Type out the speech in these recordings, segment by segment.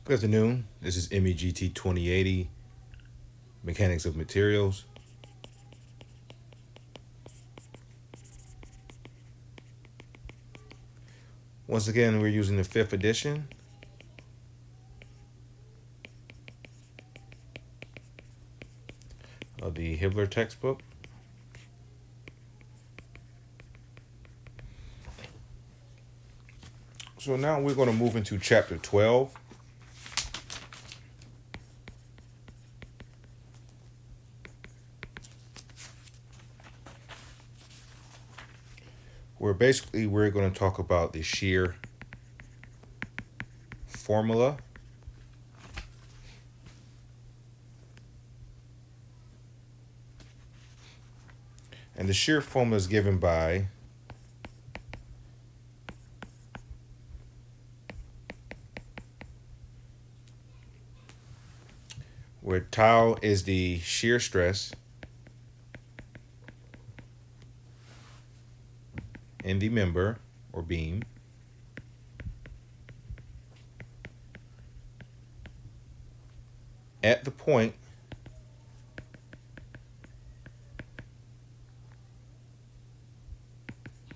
Good afternoon. This is MEGT 2080, Mechanics of Materials. Once again, we're using the fifth edition. Of the Hibbler textbook. So now we're going to move into chapter 12. Where basically we're going to talk about the shear formula. And the shear formula is given by where tau is the shear stress in the member or beam, at the point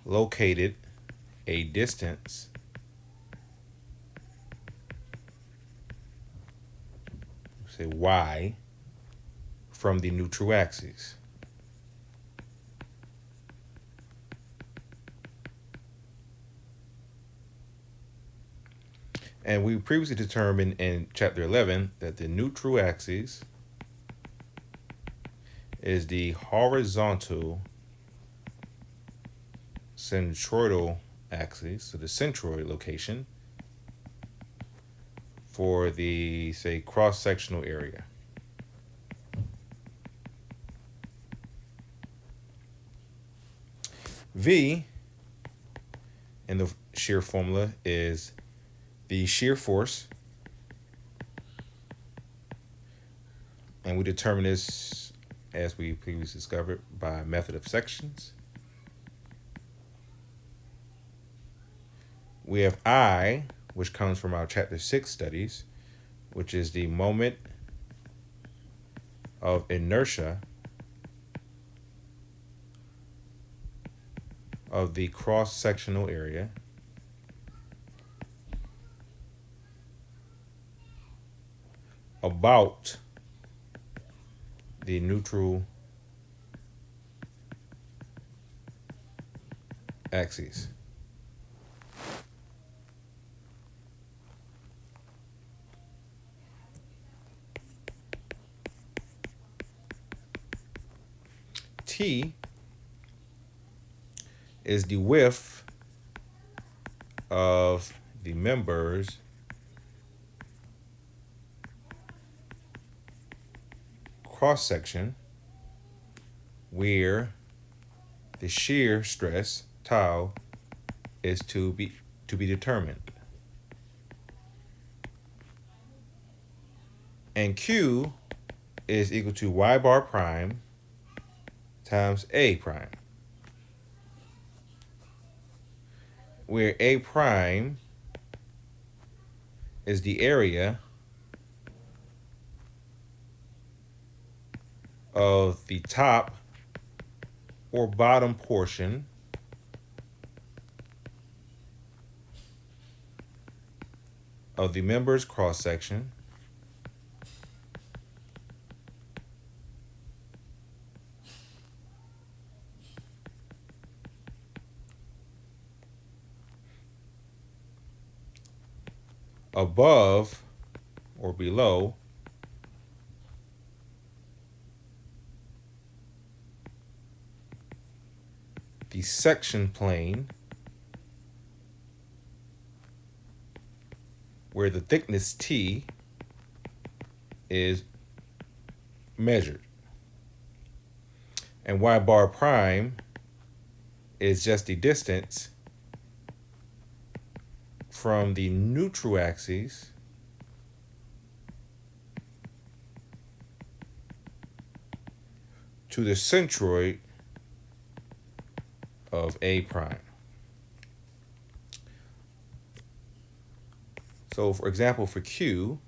located a distance say y from the neutral axis. And we previously determined in chapter 11 that the neutral axis is the horizontal centroidal axis, so the centroid location for the, say, cross-sectional area. V in the shear formula is the shear force, and we determine this, as we previously discovered, by method of sections. We have I, which comes from our chapter 6 studies, which is the moment of inertia of the cross-sectional area. About the neutral axis. T is the width of the members cross section where the shear stress tau is to be determined. And Q is equal to y bar prime times A prime, where A prime is the area of the top or bottom portion of the member's cross section above or below the section plane where the thickness T is measured. And y bar prime is just the distance from the neutral axis to the centroid of A prime. So for example, for Q,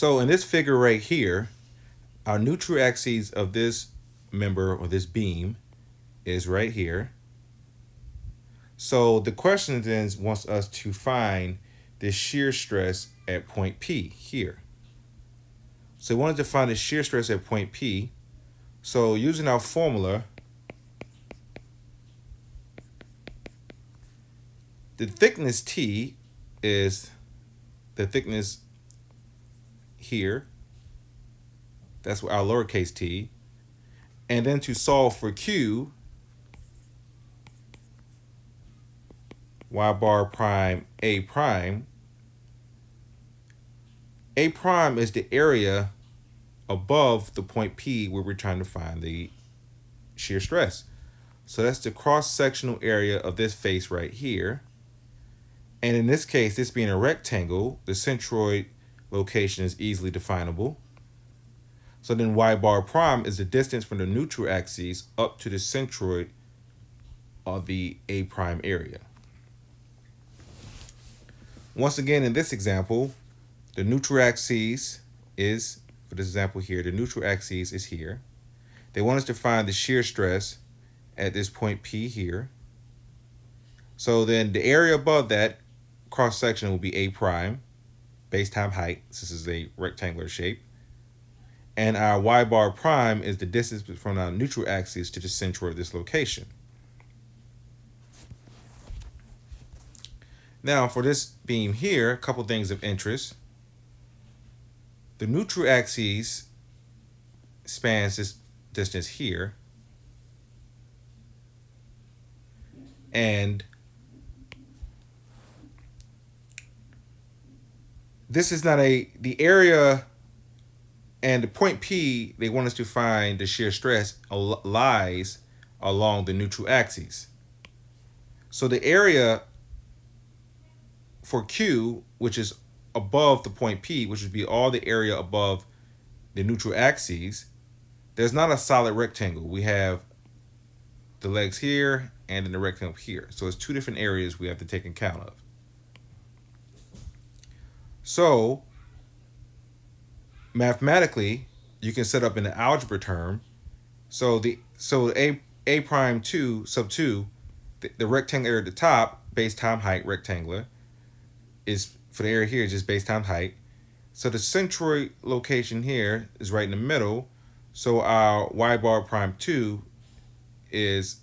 so in this figure right here, our neutral axis of this member or this beam is right here. So the question then wants us to find the shear stress at point P here. So we wanted to find the shear stress at point P. So using our formula, the thickness T is the thickness here. That's our lowercase t. And then to solve for Q, y bar prime A prime. A prime is the area above the point P where we're trying to find the shear stress. So that's the cross-sectional area of this face right here. And in this case, this being a rectangle, the centroid location is easily definable. So then y bar prime is the distance from the neutral axis up to the centroid of the A prime area. Once again, in this example, the neutral axis is, for this example here, the neutral axis is here. They want us to find the shear stress at this point P here. So then the area above that cross section will be A prime, base times height. This is a rectangular shape. And our y bar prime is the distance from our neutral axis to the centroid of this location. Now for this beam here, a couple things of interest. The neutral axis spans this distance here. And this is not the area and the point P, they want us to find the shear stress lies along the neutral axis. So the area for Q, which is above the point P, which would be all the area above the neutral axis, there's not a solid rectangle. We have the legs here and then the rectangle here. So it's two different areas we have to take account of. So mathematically, you can set up in the algebra term. So A prime 2 sub 2, the rectangle area at the top, base times height, rectangular, is for the area here, just base times height. So the centroid location here is right in the middle. So our y bar prime 2 is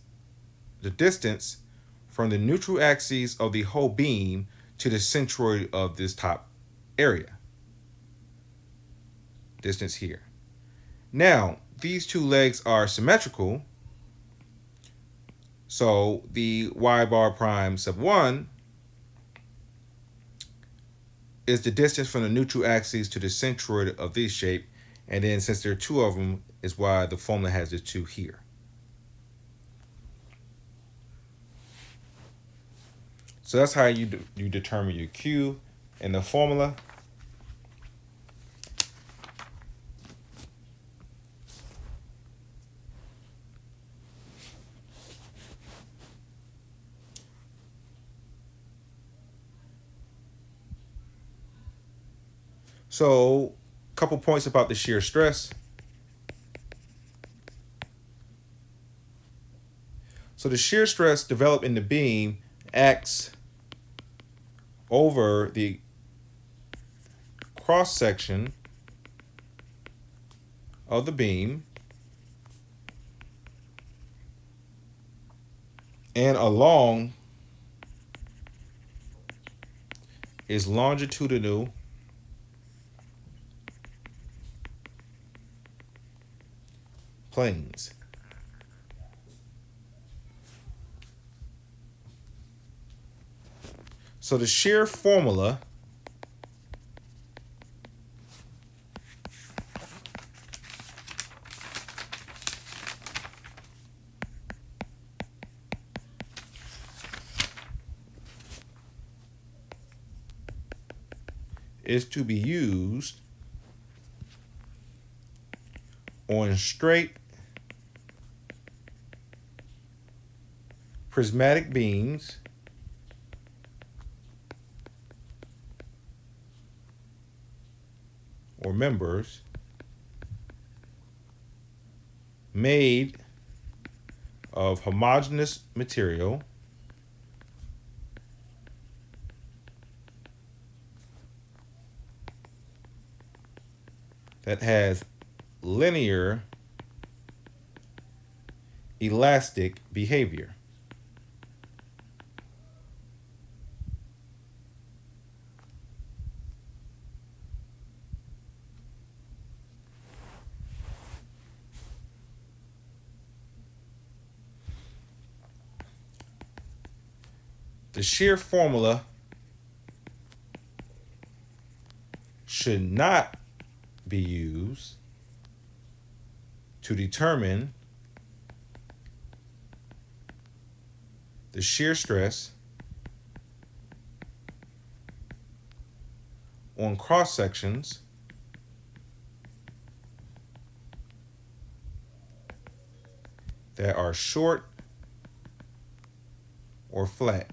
the distance from the neutral axis of the whole beam to the centroid of this top area. Distance here. Now, these two legs are symmetrical. So the y bar prime sub 1 is the distance from the neutral axis to the centroid of this shape. And then since there are two of them, is why the formula has the 2 here. So that's how you determine your Q in the formula. So a couple points about the shear stress. So the shear stress developed in the beam acts over the cross section of the beam and along its longitudinal planes. So the shear formula is to be used on straight prismatic beams or members made of homogeneous material that has linear elastic behavior. The shear formula should not be used to determine the shear stress on cross sections that are short or flat.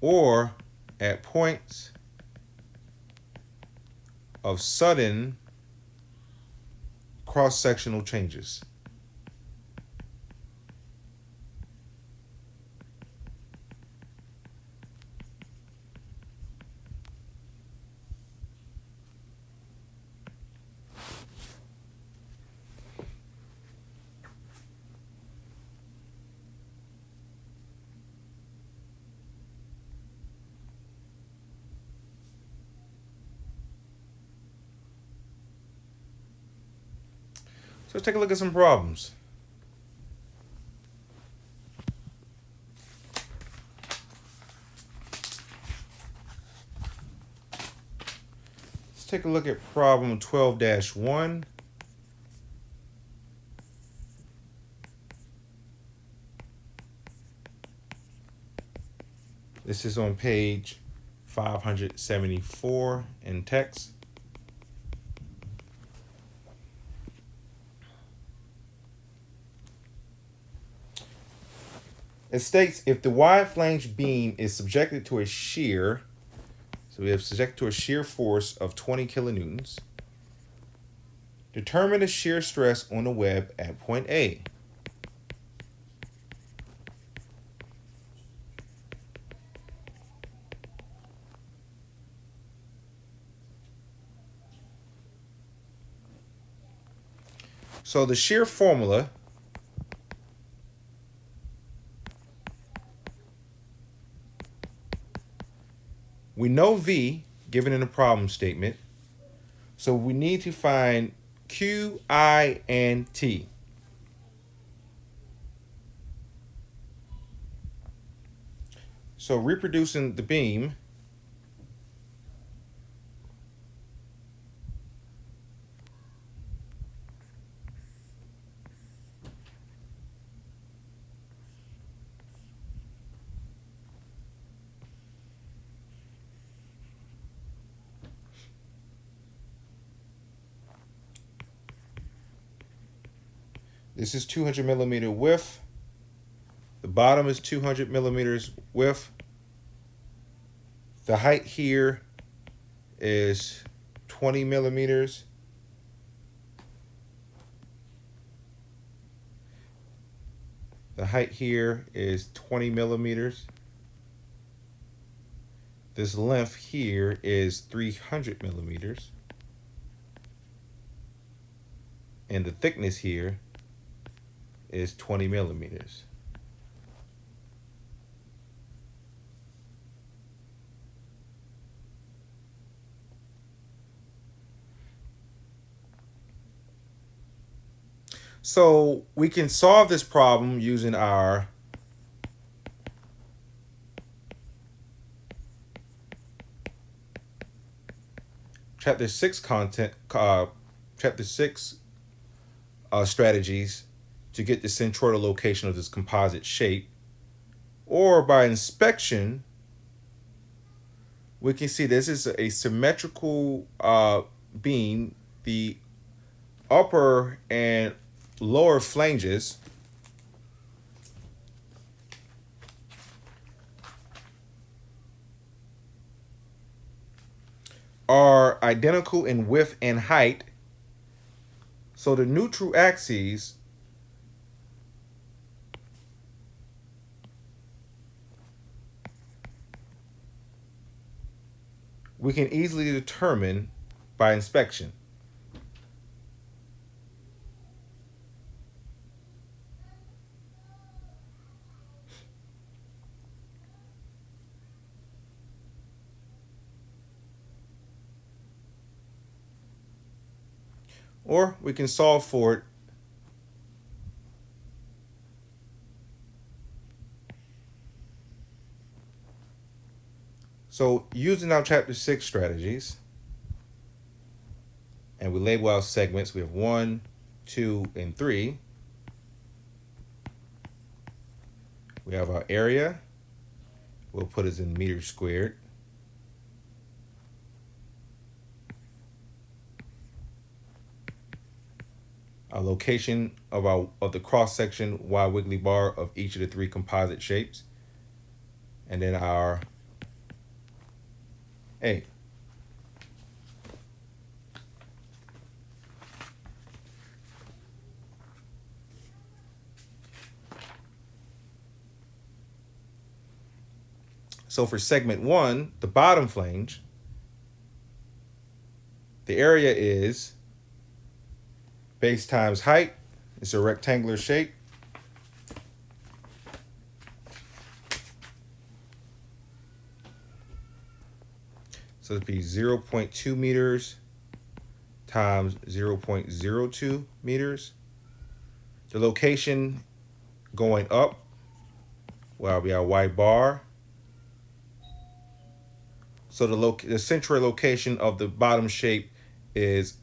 Or at points of sudden cross-sectional changes. So let's take a look at some problems. Let's take a look at problem 12-1. This is on page 574 in text. It states if the wide flange beam is subjected to a shear, so we have subjected to a shear force of 20 kilonewtons, determine the shear stress on the web at point A. So the shear formula we know V given in the problem statement, so we need to find Q, I, and T. So reproducing the beam, this is 200 millimeter width. The bottom is 200 millimeters width. The height here is 20 millimeters. The height here is 20 millimeters. This length here is 300 millimeters. And the thickness here is 20 millimeters. So we can solve this problem using our Chapter 6 strategies to get the centroidal location of this composite shape. Or by inspection, we can see this is a symmetrical beam. The upper and lower flanges are identical in width and height. So the neutral axes we can easily determine by inspection. Or we can solve for it so using our chapter 6 strategies, and we label our segments. We have 1, 2, and 3. We have our area. We'll put it in meters squared. Our location of the cross section Y wiggly bar of each of the 3 composite shapes, and then our A. So for segment 1, the bottom flange, the area is base times height. It's a rectangular shape. So it'd be 0.2 meters times 0.02 meters. The location going up will be our Y bar. So the central location of the bottom shape is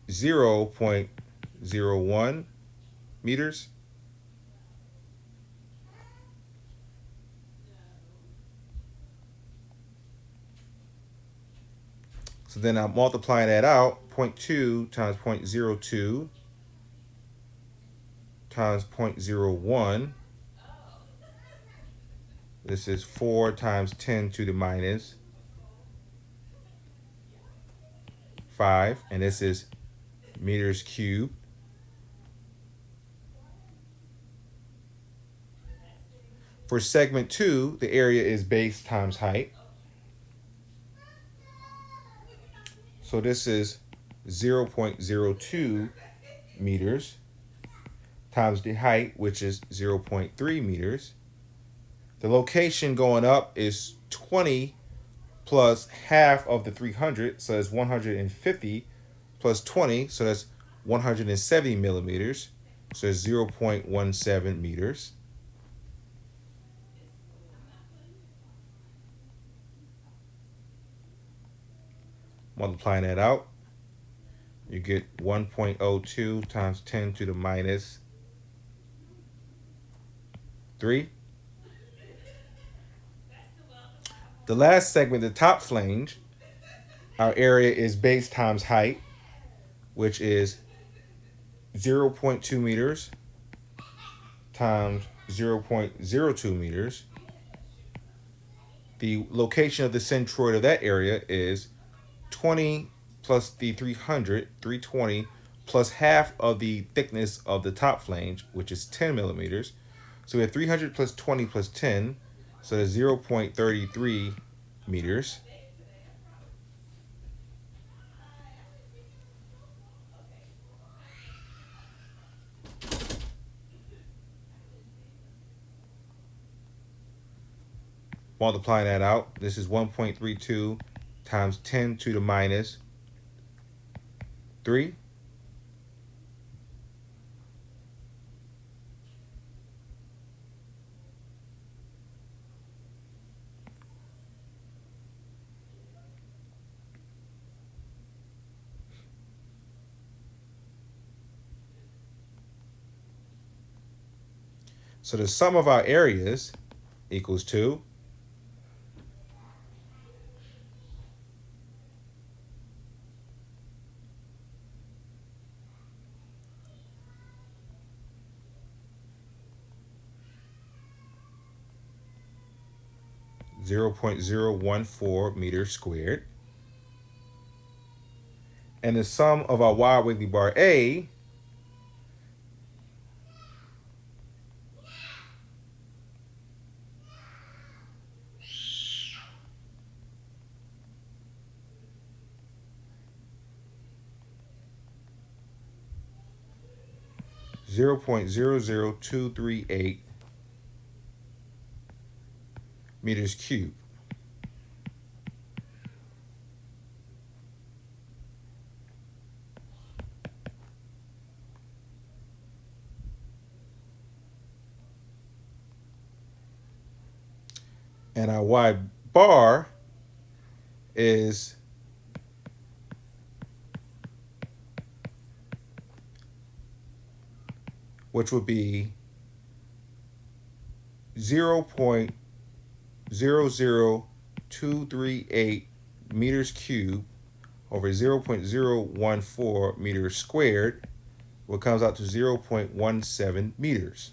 0.01 meters. So then I'm multiplying that out, 0.2 times 0.02 times 0.01. This is 4 times 10 to the minus 5, and this is meters cubed. For segment 2, the area is base times height. So this is 0.02 meters times the height, which is 0.3 meters. The location going up is 20 plus half of the 300, so that's 150 plus 20, so that's 170 millimeters, so it's 0.17 meters. Multiplying that out, you get 1.02 times 10 to the minus 3. The last segment, the top flange, our area is base times height, which is 0.2 meters times 0.02 meters. The location of the centroid of that area is 20 plus the 300, 320, plus half of the thickness of the top flange, which is 10 millimeters. So we have 300 plus 20 plus 10, so that's 0.33 meters. Multiplying that out, this is 1.32 times 10 to the minus 3. So the sum of our areas equals to 0.014 meters squared. And the sum of our wide wiggly bar A 0.00238 meters cubed. And our wide bar is which would be 0.00238 meters cubed over 0.014 meters squared, what comes out to 0.17 meters.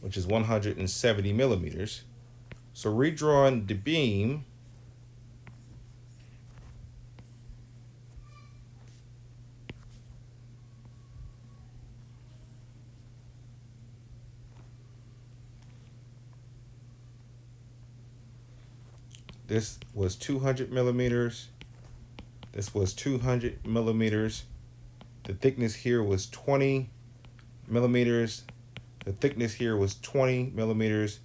Which is 170 millimeters. So redrawing the beam, this was 200 millimeters. This was 200 millimeters. The thickness here was 20 millimeters. The thickness here was 20 millimeters.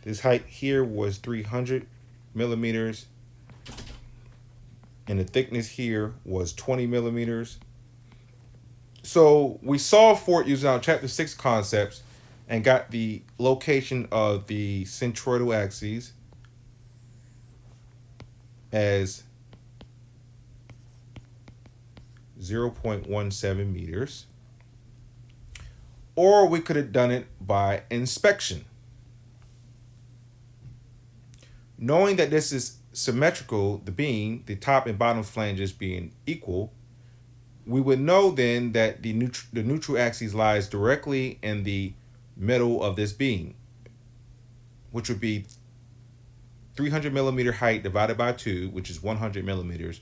This height here was 300 millimeters. And the thickness here was 20 millimeters. So we solved for it using our chapter 6 concepts and got the location of the centroidal axes as 0.17 meters. Or we could have done it by inspection. Knowing that this is symmetrical, the beam, the top and bottom flanges being equal, we would know then that the neutral axis lies directly in the middle of this beam, which would be 300 millimeter height divided by 2, which is 100 millimeters,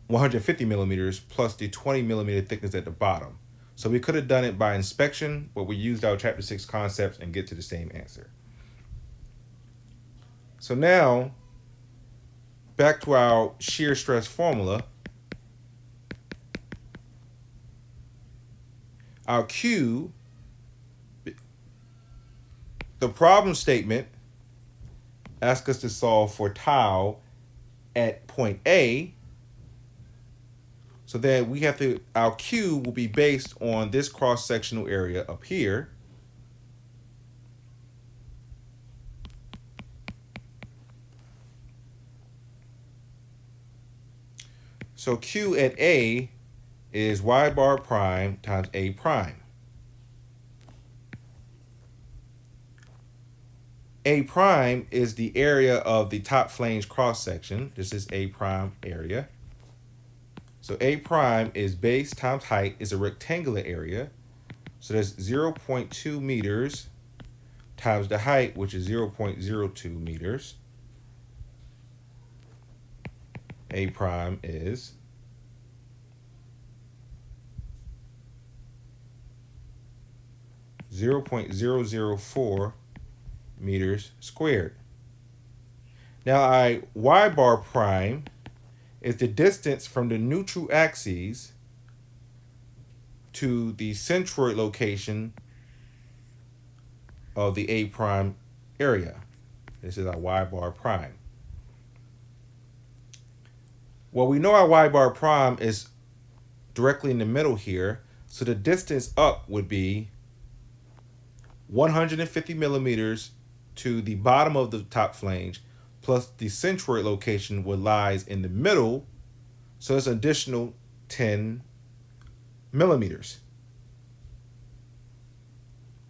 150 millimeters plus the 20 millimeter thickness at the bottom. So we could have done it by inspection, but we used our chapter 6 concepts and get to the same answer. So now, back to our shear stress formula. Our Q, the problem statement asks us to solve for tau at point A. So then we have to, our Q will be based on this cross-sectional area up here. So Q at A is y bar prime times A prime. A prime is the area of the top flange cross-section. This is A prime area. So A prime is base times height is a rectangular area. So that's 0.2 meters times the height, which is 0.02 meters. A prime is 0.004 meters squared. Now I y bar prime is the distance from the neutral axes to the centroid location of the A prime area. This is our y bar prime. Well, we know our y bar prime is directly in the middle here, so the distance up would be 150 millimeters to the bottom of the top flange, plus the centroid location, what lies in the middle So it's an additional 10 millimeters.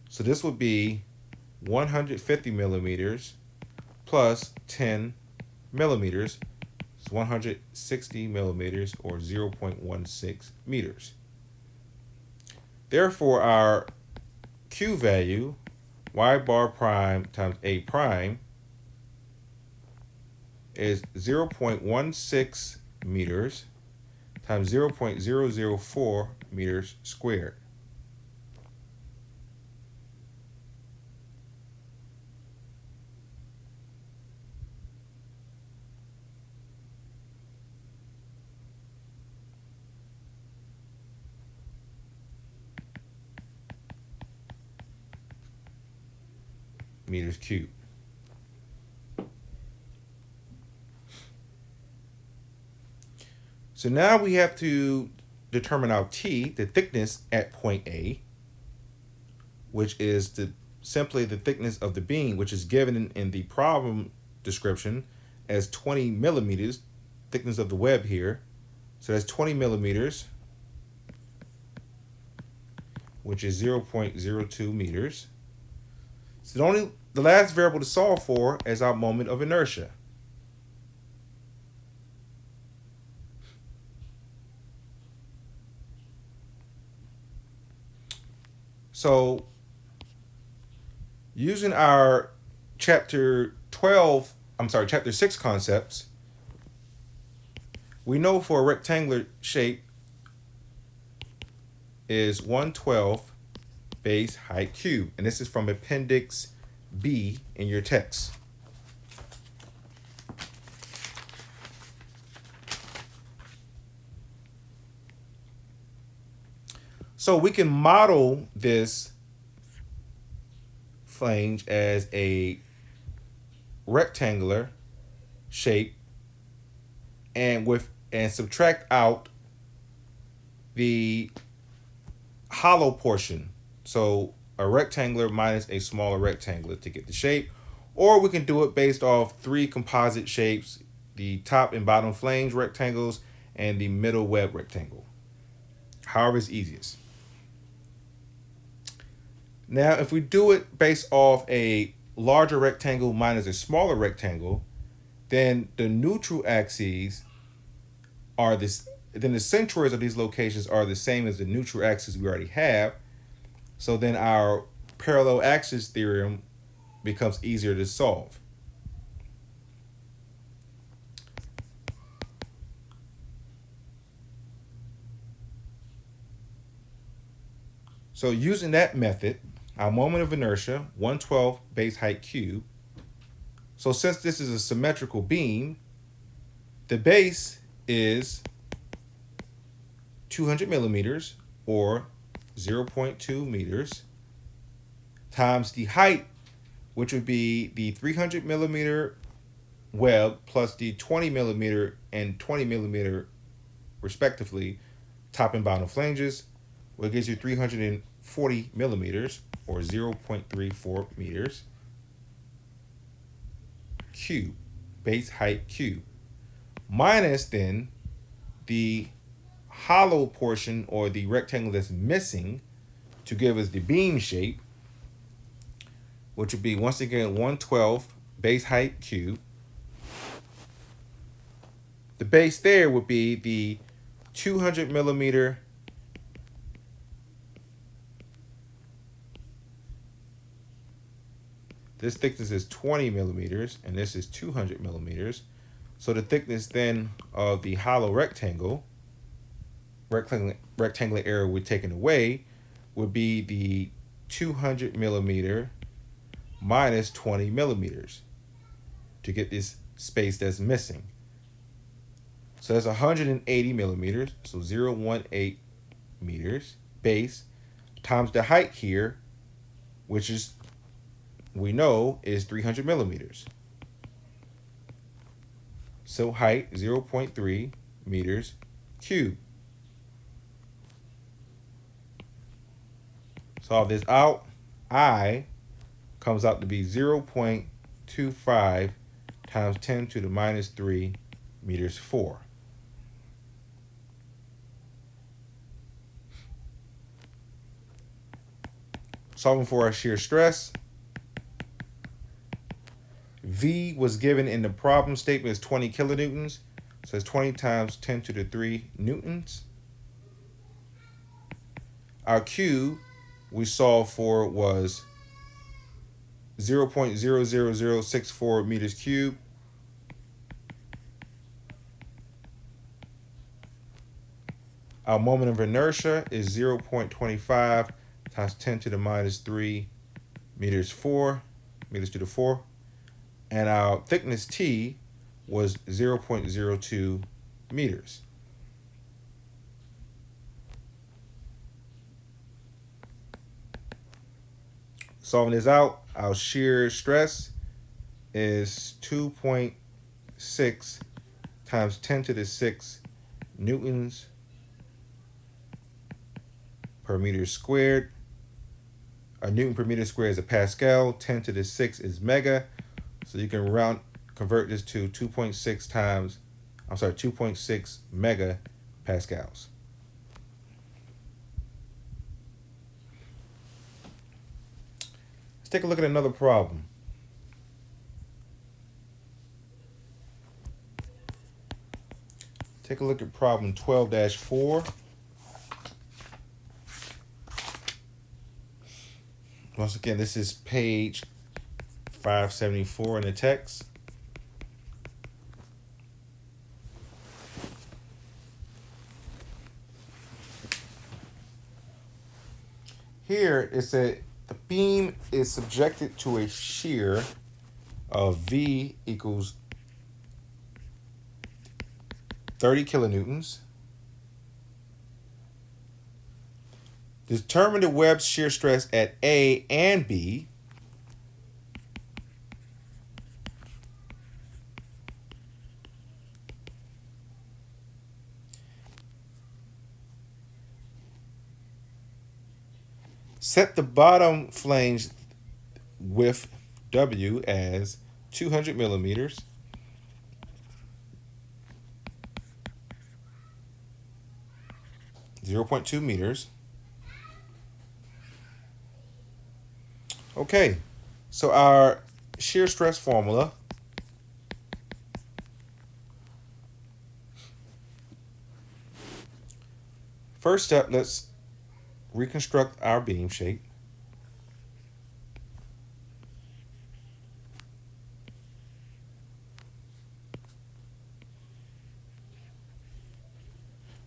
So this would be 150 millimeters plus 10 millimeters. It's 160 millimeters or 0.16 meters. Therefore, our Q value, y bar prime times a prime, is 0.16 meters times 0.004 meters squared. Meters cubed. So now we have to determine our T, the thickness at point A, which is simply the thickness of the beam, which is given in the problem description as 20 millimeters, thickness of the web here. So that's 20 millimeters, which is 0.02 meters. So the last variable to solve for is our moment of inertia. So using our chapter 6 concepts, we know for a rectangular shape is 1/12 base height cubed. And this is from Appendix B in your text. So we can model this flange as a rectangular shape and subtract out the hollow portion. So a rectangular minus a smaller rectangular to get the shape. Or we can do it based off 3 composite shapes, the top and bottom flange rectangles and the middle web rectangle. However is easiest. Now, if we do it based off a larger rectangle minus a smaller rectangle, then the neutral axes are this. Then the centroids of these locations are the same as the neutral axes we already have. So then our parallel axis theorem becomes easier to solve. So using that method, our moment of inertia, 1/12 base height cubed. So since this is a symmetrical beam, the base is 200 millimeters or 0.2 meters times the height, which would be the 300 millimeter web plus the 20 millimeter and 20 millimeter respectively top and bottom flanges, which gives you 340 millimeters or 0.34 meters cube, base height cube, minus then the hollow portion or the rectangle that's missing to give us the beam shape, which would be once again 1/12 base height cube. The base there would be the 200 millimeter this thickness is 20 millimeters and this is 200 millimeters. So the thickness then of the hollow rectangular area we're taking away would be the 200 millimeter minus 20 millimeters to get this space that's missing. So that's 180 millimeters, so 0.18 meters base times the height here, which is, we know, is 300 millimeters. So height 0.3 meters cubed. Solve this out. I comes out to be 0.25 times 10 to the minus 3 meters 4. Solving for our shear stress. V was given in the problem statement as 20 kilonewtons. So it's 20 times 10 to the 3 newtons. Our Q we solved for was 0.00064 meters cubed. Our moment of inertia is 0.25 times 10 to the minus 3 meters to the 4. And our thickness T was 0.02 meters. Solving this out, our shear stress is 2.6 times 10 to the 6 newtons per meter squared. A newton per meter squared is a pascal. 10 to the 6 is mega. So you can convert this to 2.6 mega pascals. Let's take a look at another problem. Take a look at problem 12-4. Once again, this is page 574 in the text. Here it said the beam is subjected to a shear of V equals 30 kilonewtons. Determine the web shear stress at A and B. Set the bottom flange width W as 200 millimeters. (0.2 meters). Okay, so our shear stress formula first step, let's reconstruct our beam shape.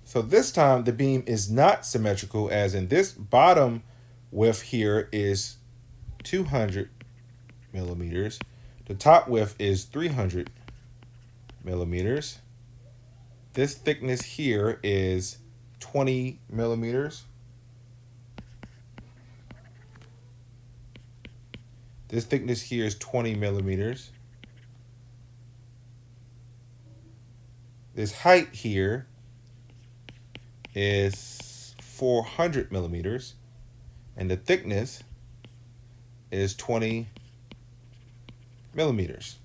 So this time the beam is not symmetrical, as in this bottom width here is 200 millimeters. The top width is 300 millimeters. This thickness here is 20 millimeters. This thickness here is 20 millimeters. This height here is 400 millimeters. And the thickness is 20 millimeters.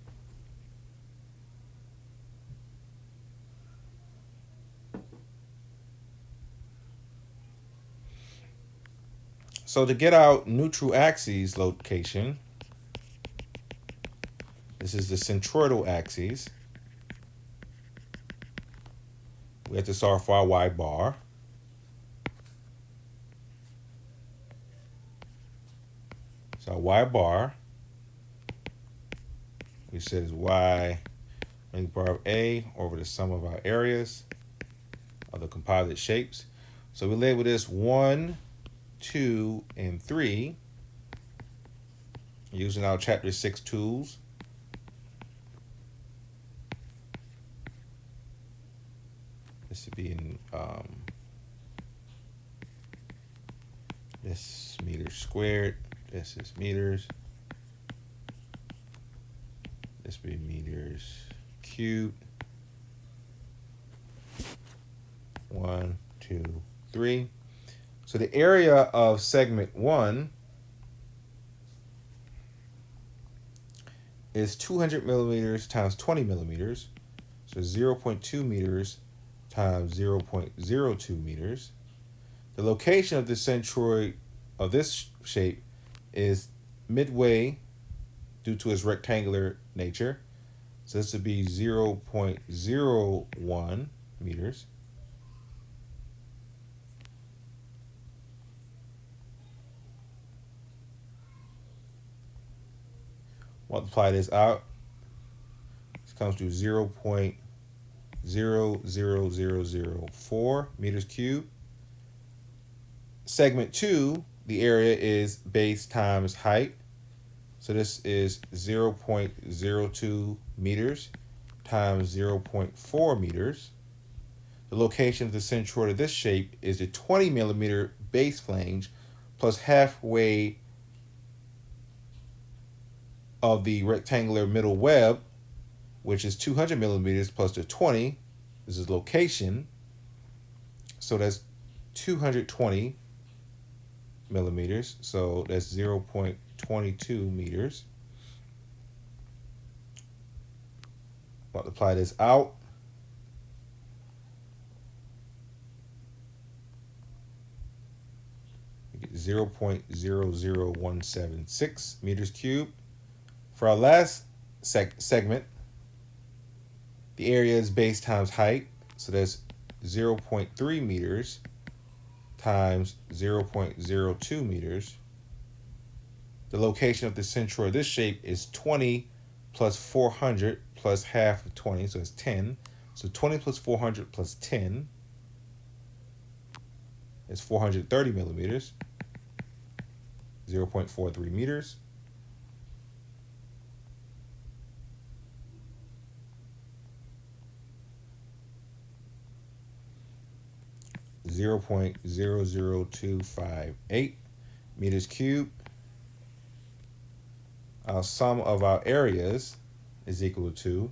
So to get our neutral axis location, this is the centroidal axis. We have to solve for our y bar. So our y bar, we said, is y length bar of A over the sum of our areas of the composite shapes. So we label this 1, 2, and 3 using our chapter 6 tools. This would be in this meters squared. This is meters. This would be meters cubed. 1, 2, 3. So the area of segment 1 is 200 millimeters times 20 millimeters. So 0.2 meters times 0.02 meters. The location of the centroid of this shape is midway due to its rectangular nature. So this would be 0.01 meters. Multiply this out. This comes to 0.00004 meters cubed. Segment 2, the area is base times height. So this is 0.02 meters times 0.4 meters. The location of the centroid of this shape is the 20 millimeter base flange plus halfway of the rectangular middle web, which is 200 millimeters plus the 20. This is location. So that's 220 millimeters. So that's 0.22 meters. Multiply this out. You get 0.00176 meters cubed. For our last segment, the area is base times height. So that's 0.3 meters times 0.02 meters. The location of the centroid of this shape is 20 plus 400 plus half of 20, so it's 10. So 20 plus 400 plus 10 is 430 millimeters, 0.43 meters. Zero 0.00258 meters cubed. Our sum of our areas is equal to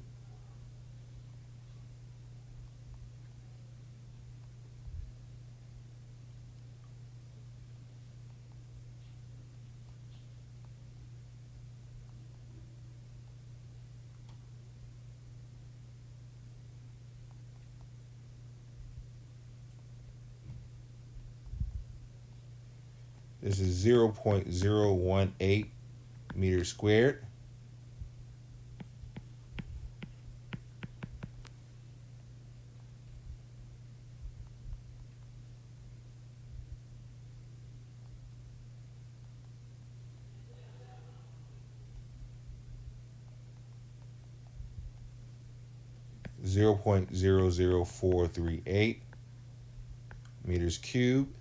0.018 meters squared. Zero 0.00438 meters cubed.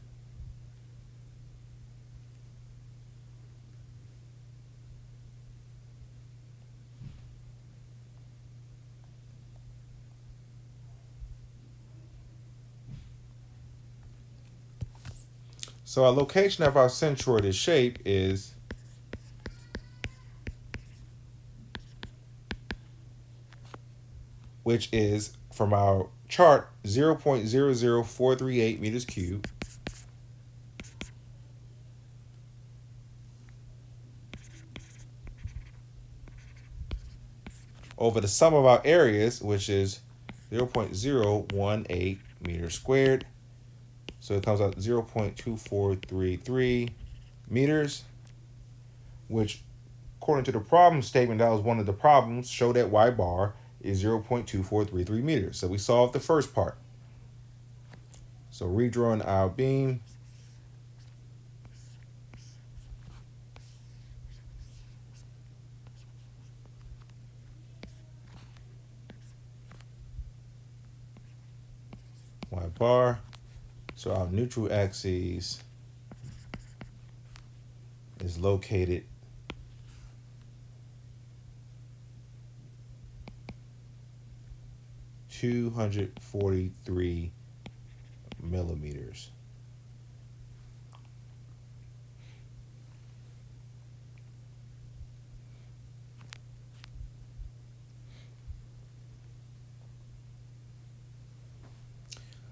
So our location of our centroid of shape is which is from our chart 0.00438 meters cubed over the sum of our areas, which is 0.018 meters squared. So it comes out 0.2433 meters, which according to the problem statement, that was one of the problems, show that y bar is 0.2433 meters. So we solved the first part. So redrawing our beam. Y bar. So our neutral axis is located (243 millimeters).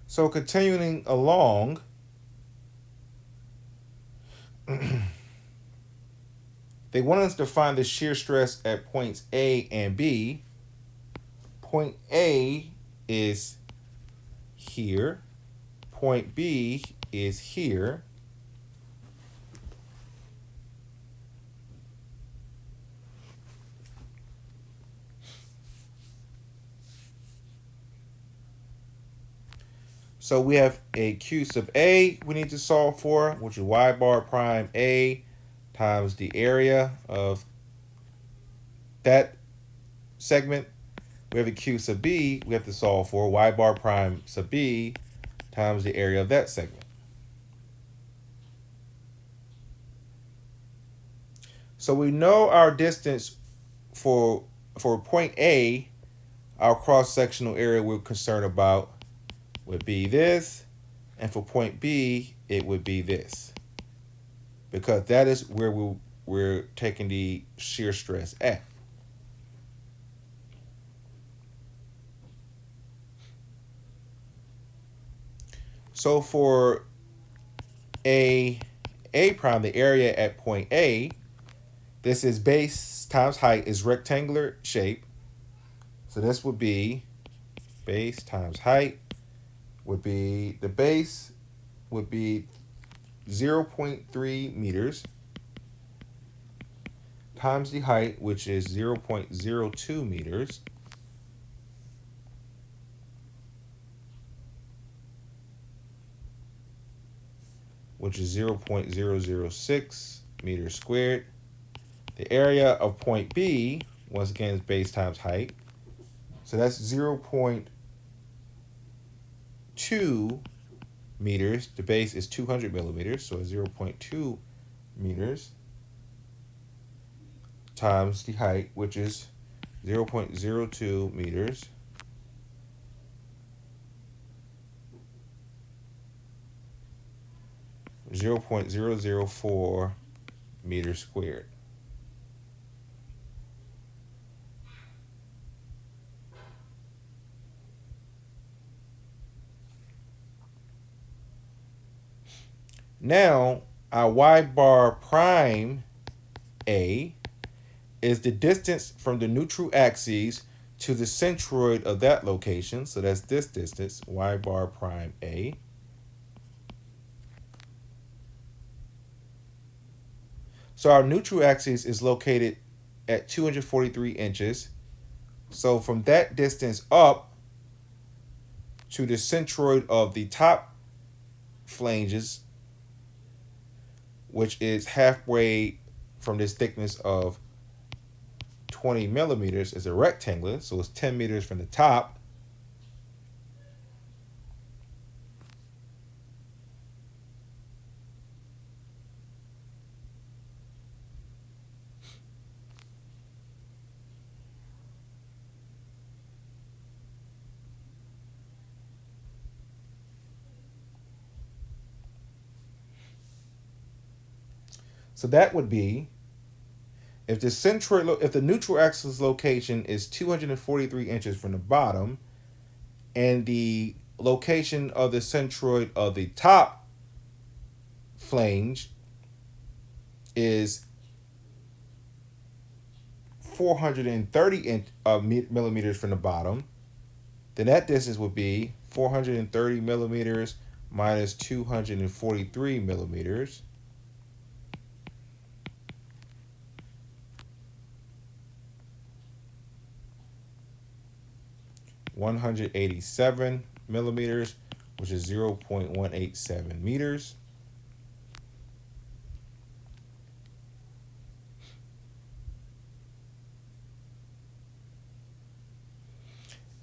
So continuing along, they want us to find the shear stress at points A and B. Point A is here. Point B is here. So we have a Q sub A we need to solve for, which is y bar prime A times the area of that segment. We have a Q sub B we have to solve for, y bar prime sub B times the area of that segment. So we know our distance for point A, our cross-sectional area we're concerned about would be this, and for point B, it would be this, because that is where we're taking the shear stress at. So for A prime, the area at point A, this is base times height is rectangular shape. So this would be base times height would be, the base would be 0.3 meters times the height, which is 0.02 meters, which is 0.006 meters squared. The area of point B, once again, is base times height. So that's 0.2 meters. The base is 200 millimeters, so 0.2 meters times the height, which is 0.02 meters. (0.004 meters squared). Now, our y bar prime A is the distance from the neutral axis to the centroid of that location. So that's this distance, y bar prime A. So our neutral axis is located at 243 inches. So from that distance up to the centroid of the top flanges, which is halfway from this thickness of 20 millimeters, is a rectangle. So it's 10 meters from the top. So that would be, if the neutral axis location is 243 inches from the bottom, and the location of the centroid of the top flange is 430 millimeters from the bottom, then that distance would be 430 millimeters minus 243 millimeters. (187 millimeters), which is 0.187 meters.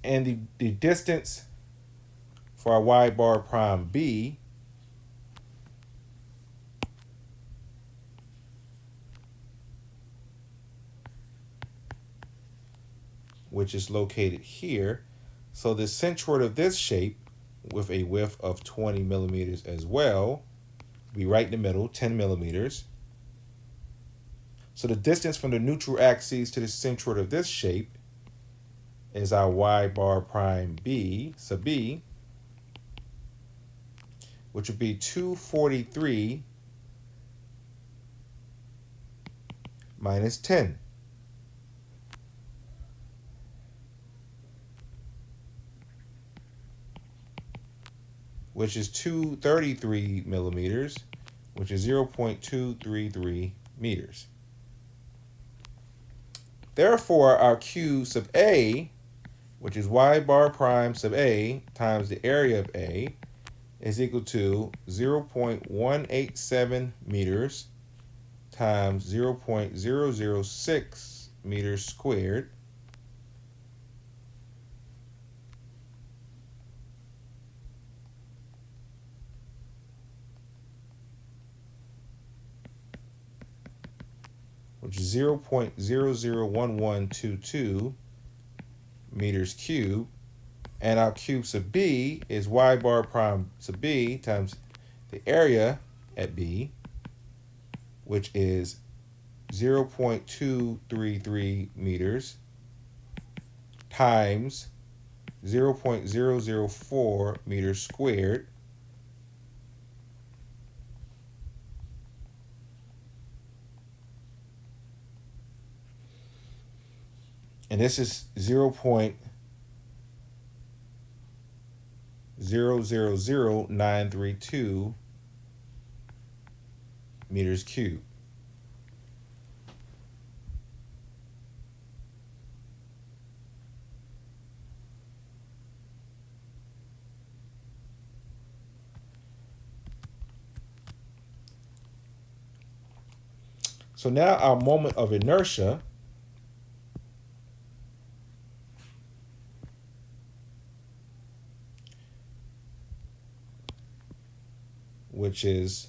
And the distance for our y bar prime B, which is located here. So the centroid of this shape, with a width of 20 millimeters as well, will be right in the middle, 10 millimeters. So the distance from the neutral axis to the centroid of this shape is our y bar prime B sub B, which would be 243 minus 10. Which is 233 millimeters, which is 0.233 meters. Therefore, our Q sub A, which is y bar prime sub A times the area of A, is equal to 0.187 meters times 0.006 meters squared, which is 0.001122 meters cubed. And our cube sub B is y bar prime sub B times the area at B, which is 0.233 meters times 0.004 meters squared. And this is 0.000932 meters cubed. So now our moment of inertia which is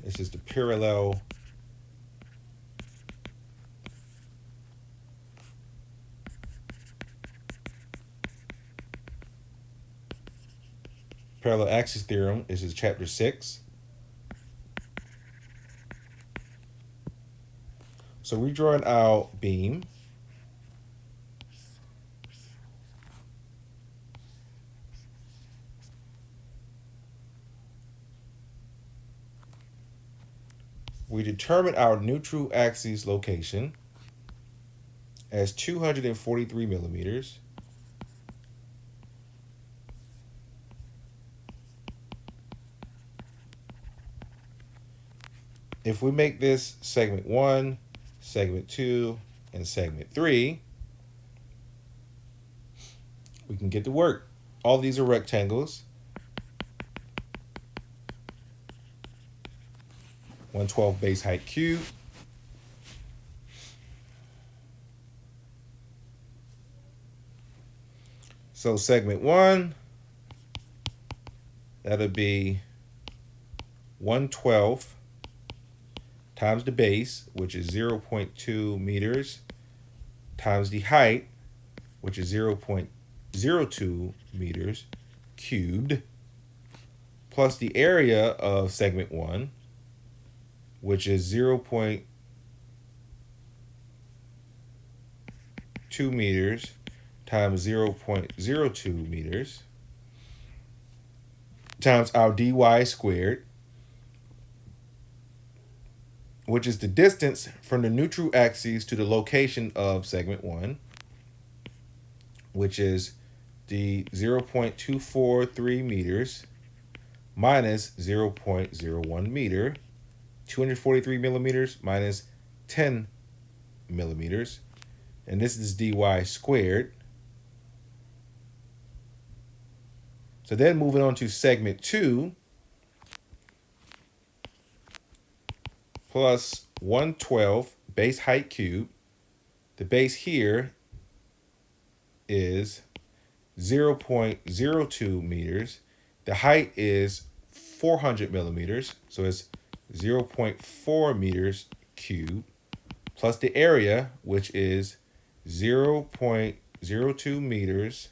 this is the parallel axis theorem. This is chapter 6. So we're drawing our beam. We determine our neutral axis location as 243 millimeters. If we make this segment 1, segment 2, and segment 3, we can get to work. All these are rectangles. 112 base height cube. So segment 1, that'll be 112 times the base, which is 0.2 meters, times the height, which is 0.02 meters cubed, plus the area of segment 1, which is 0.2 meters times 0.02 meters, times our dy squared, which is the distance from the neutral axis to the location of segment 1, which is the 0.243 meters minus 0.01 meter, 243 millimeters minus 10 millimeters, and this is dy squared. So then moving on to segment 2, plus 112 base height cubed. The base here is 0.02 meters. The height is 400 millimeters, so it's 0.4 meters cubed, plus the area, which is 0.02 meters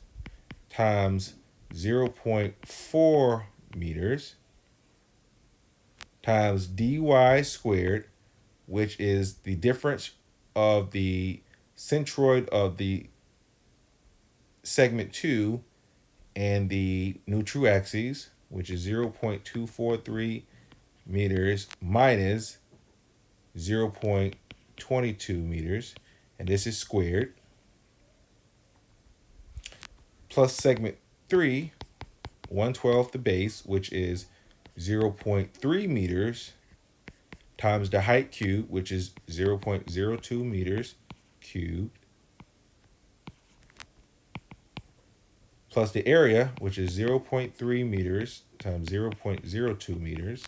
times 0.4 meters times dy squared, which is the difference of the centroid of the segment 2 and the neutral axis, which is 0.243 meters minus 0.22 meters, and this is squared, plus segment 3, 112 the base, which is 0.3 meters times the height cubed, which is 0.02 meters cubed, plus the area, which is 0.3 meters times 0.02 meters,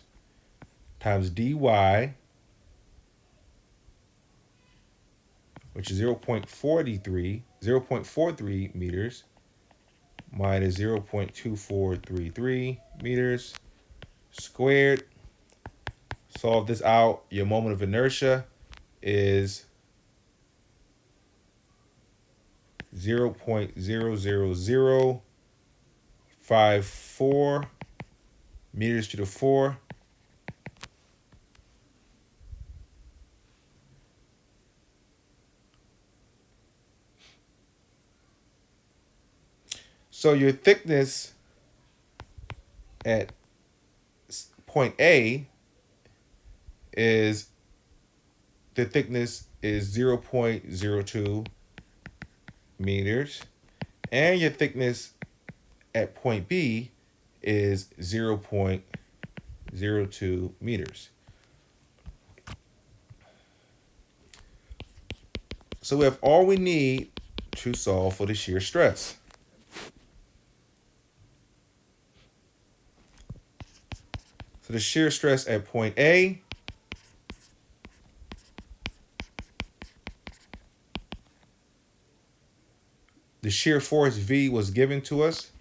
times dy, which is 0.43 meters, minus 0.2433 meters squared. Solve this out. Your moment of inertia is 0.00054 meters to the 4. So your thickness at point A is, the thickness is 0.02 meters, and your thickness at point B is 0.02 meters. So we have all we need to solve for the shear stress. So the shear stress at point A the shear force V was given to us.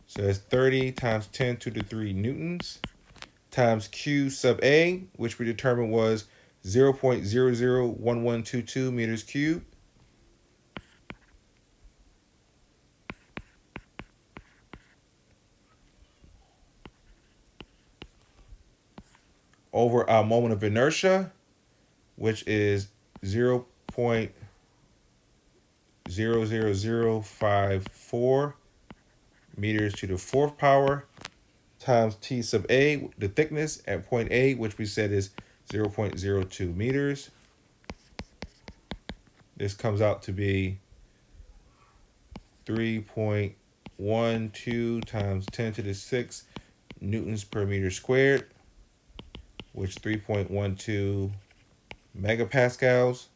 So that's 30 times 10 to the 3 newtons times Q sub A, which we determined was 0.001122 meters cubed, over our moment of inertia, which is 0.00054 meters to the 4th power, times T sub A, the thickness at point A, which we said is 0.02 meters. This comes out to be 3.12 times 10 to the 6 newtons per meter squared, which 3.12 megapascals.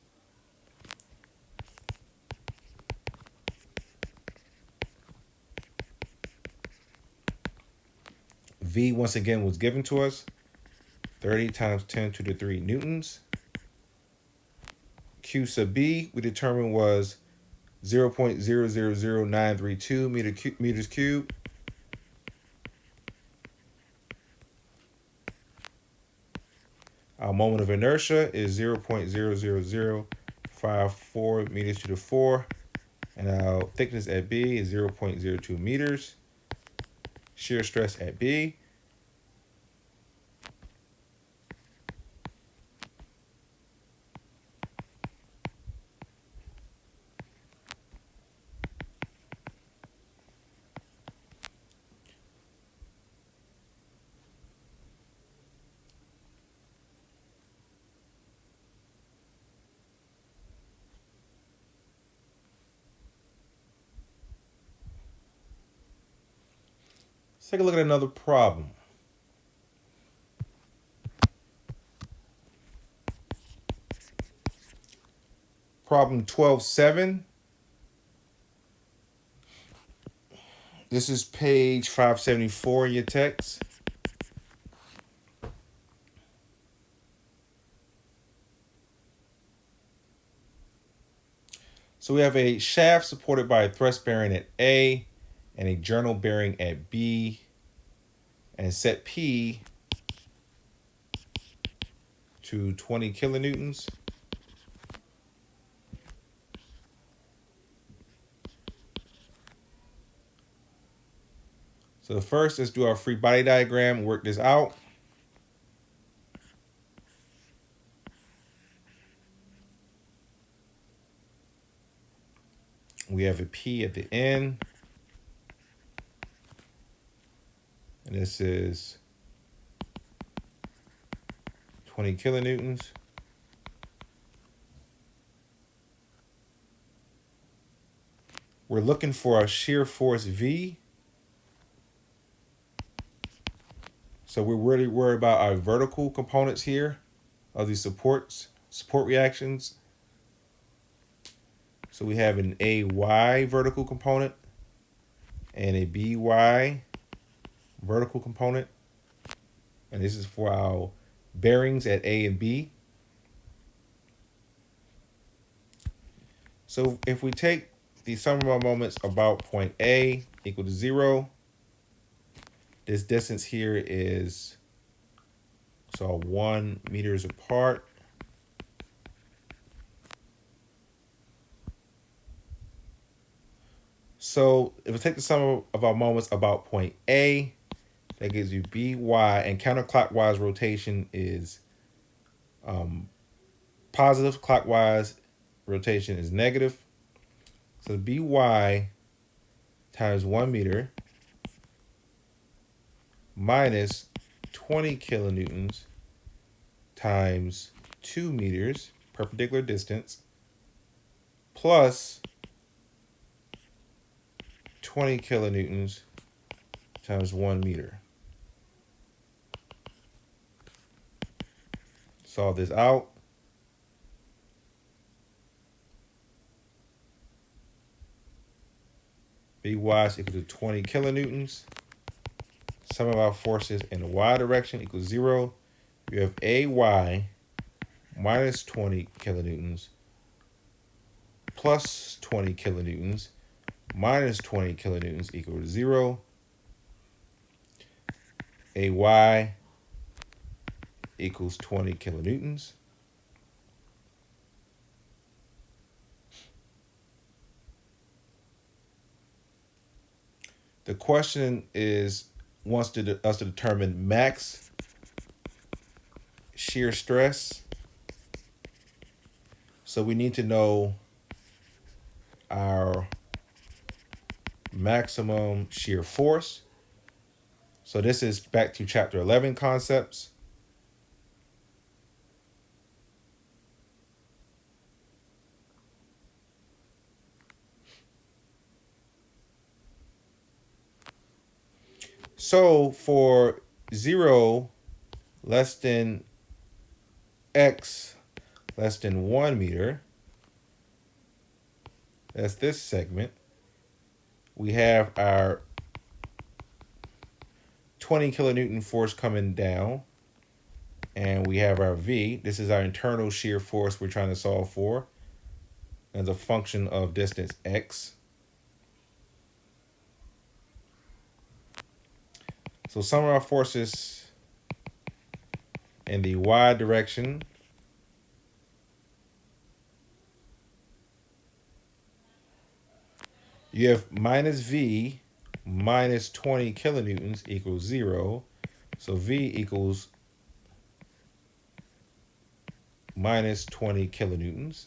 V once again was given to us, 30 times 10 to the 3 newtons. Q sub B we determined was 0.000932 meters cubed. Our moment of inertia is 0.00054 meters to the 4, and our thickness at B is 0.02 meters. Shear stress at B Let's take a look at another problem. Problem 12.7. This is page 574 in your text. So we have a shaft supported by a thrust bearing at A and a journal bearing at B, and set P to 20 kilonewtons. So first, let's do our free body diagram, work this out. We have a P at the end. And this is 20 kilonewtons. We're looking for our shear force V. So we're really worried about our vertical components here of these support reactions. So we have an AY vertical component and a BY vertical component. And this is for our bearings at A and B. So if we take the sum of our moments about point A equal to 0, this distance here is 1 meters apart. So if we take the sum of our moments about point A, that gives you BY, and counterclockwise rotation is positive, clockwise rotation is negative. So BY times 1 meter minus 20 kilonewtons times 2 meters, perpendicular distance, plus 20 kilonewtons times 1 meter. Solve this out. By is equal to 20 kilonewtons. Sum of our forces in the y direction equals 0. You have AY minus 20 kilonewtons plus 20 kilonewtons minus 20 kilonewtons equal to 0. AY equals 20 kilonewtons. The question wants us to determine max shear stress. So we need to know our maximum shear force. So this is back to chapter 11 concepts. So for 0 less than x less than 1 meter, that's this segment, we have our 20 kilonewton force coming down, and we have our V. This is our internal shear force we're trying to solve for as a function of distance x. So sum of our forces in the y direction you have minus V minus 20 kilonewtons equals 0. So V equals minus 20 kilonewtons.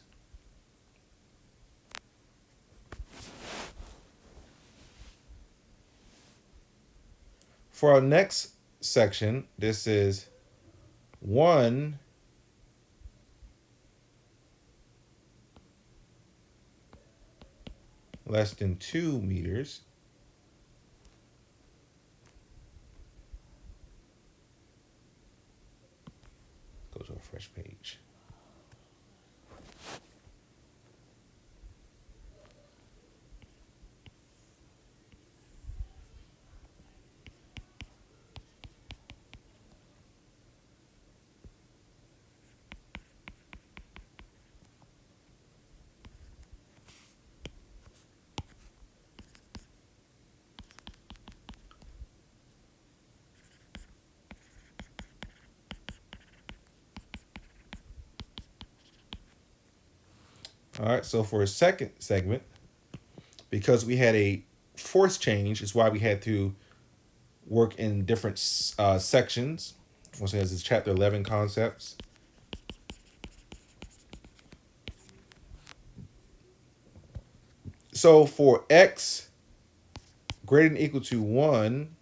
For our next section, this is 1 less than 2 meters. Go to a fresh page. All right, so for a second segment, because we had a force change, is why we had to work in different sections. Once again, this is chapter 11 concepts. So for x greater than or equal to 1,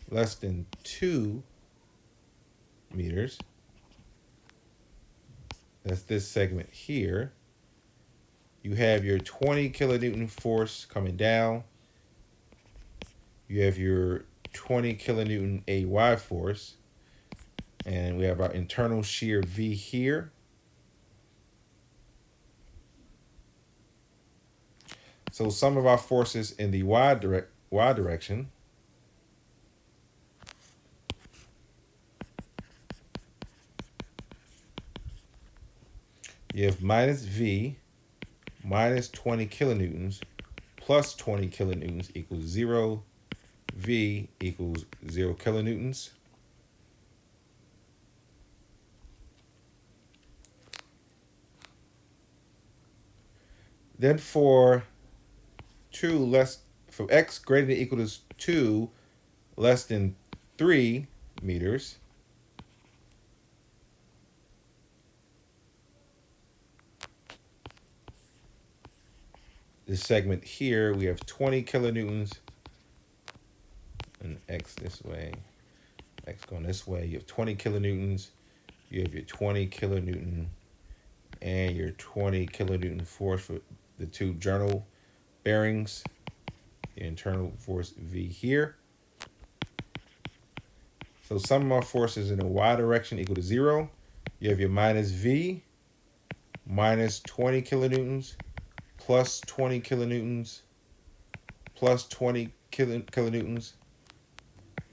less than 2 meters, that's this segment here, you have your 20 kilonewton force coming down, you have your 20 kilonewton AY force. And we have our internal shear V here. So some of our forces in the Y direction you have minus V minus 20 kilonewtons plus 20 kilonewtons equals 0. V equals 0 kilonewtons. Then for x greater than or equal to 2 less than 3 meters, this segment here, we have 20 kilonewtons, and x this way, x going this way, you have 20 kilonewtons, you have your 20 kilonewton, and your 20 kilonewton force for the two journal bearings, the internal force V here. So sum of our forces in the Y direction equal to 0. You have your minus V minus 20 kilonewtons plus 20 kilonewtons plus 20 kilonewtons.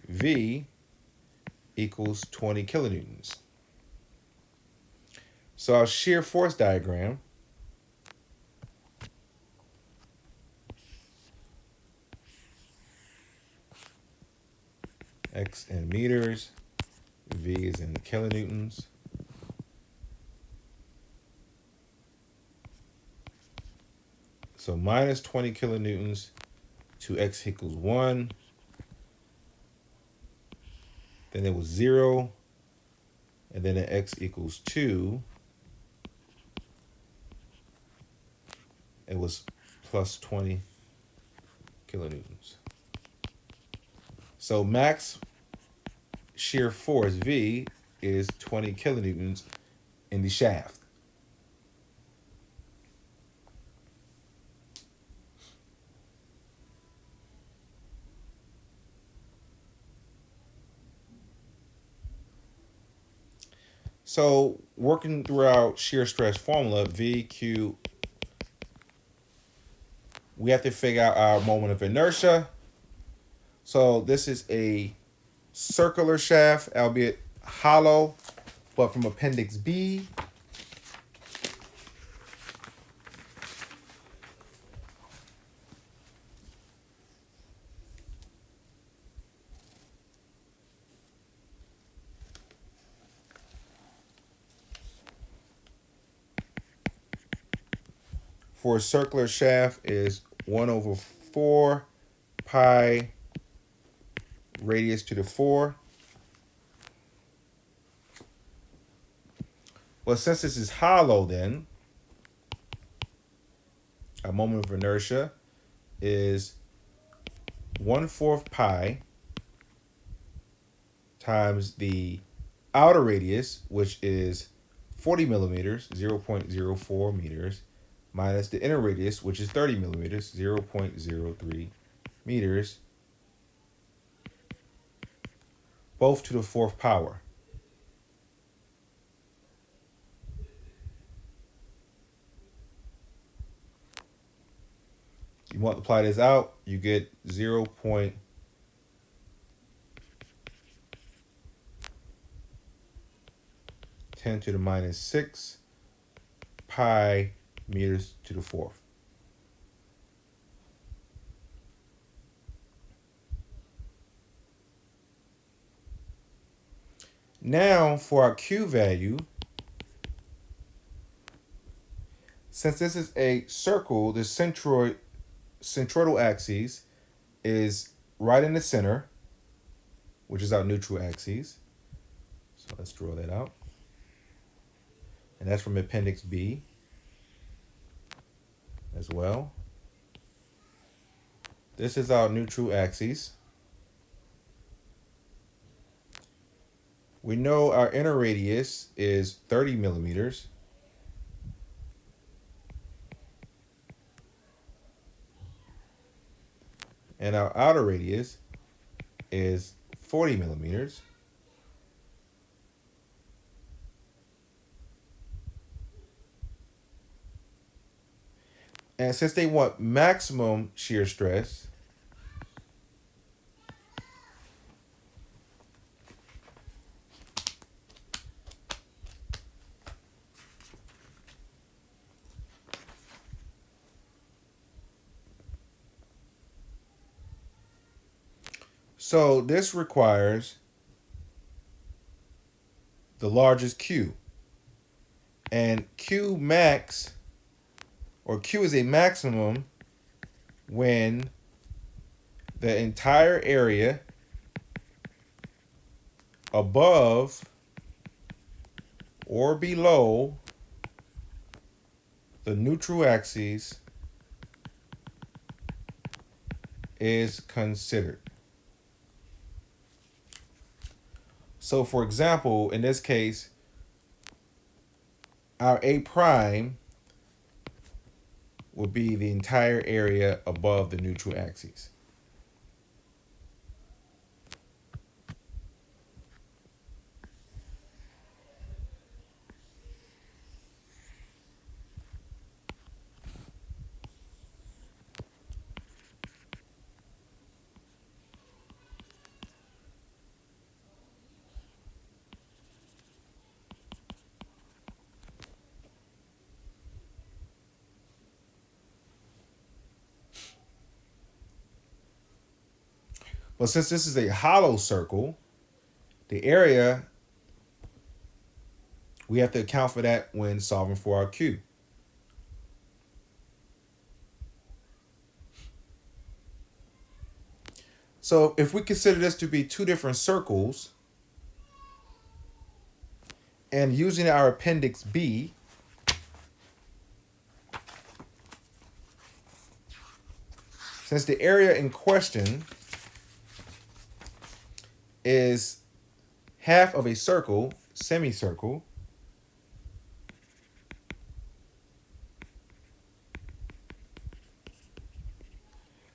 V equals 20 kilonewtons. So our shear force diagram X in meters, V is in kilonewtons. So minus 20 kilonewtons to X equals 1. Then it was 0. And then at X equals 2. It was plus 20 kilonewtons. So max shear force V is 20 kilonewtons in the shaft. So working throughout shear stress formula, VQ, we have to figure out our moment of inertia. So this is a circular shaft, albeit hollow, but from Appendix B. For a circular shaft is 1/4 pi radius to the 4. Well, since this is hollow, then our moment of inertia is 1/4 pi times the outer radius, which is 40 millimeters, 0.04 meters, minus the inner radius, which is 30 millimeters, 0.03 meters, both to the 4th power. You multiply this out, you get 0.10 to the minus 6 pi meters to the 4th. Now for our Q value, since this is a circle, the centroidal axis is right in the center, which is our neutral axis. So let's draw that out. And that's from Appendix B as well. This is our neutral axis. We know our inner radius is 30 millimeters. And our outer radius is 40 millimeters. And since they want maximum shear stress, so this requires the largest Q. And Q max, or Q is a maximum when the entire area above or below the neutral axis is considered. So for example, in this case, our A prime would be the entire area above the neutral axis. But since this is a hollow circle, the area, we have to account for that when solving for our Q. So if we consider this to be two different circles, and using our appendix B, since the area in question is half of a circle, semicircle,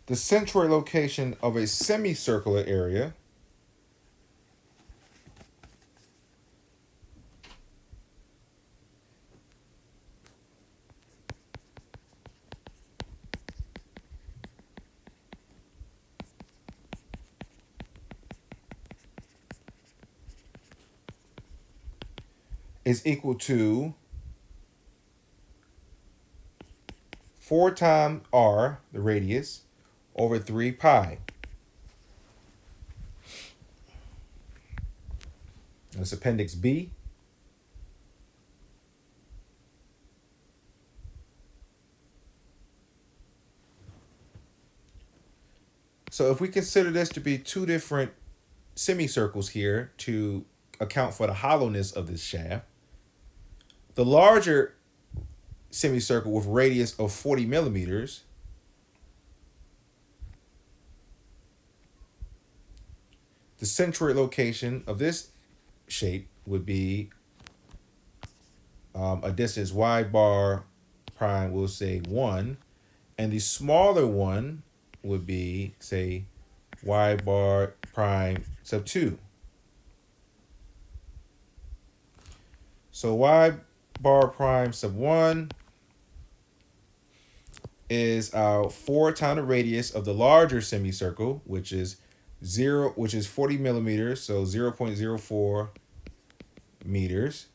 the centroid location of a semicircular area is equal to 4 times r, the radius, over 3 pi. That's appendix B. So if we consider this to be two different semicircles here to account for the hollowness of this shaft, the larger semicircle with radius of 40 millimeters the centroid location of this shape would be a distance y bar prime, we'll say 1, and the smaller one would be, say, y bar prime sub 2. So y bar prime sub 1 is our 4 times the radius of the larger semicircle, which is 40 millimeters, so 0.04 meters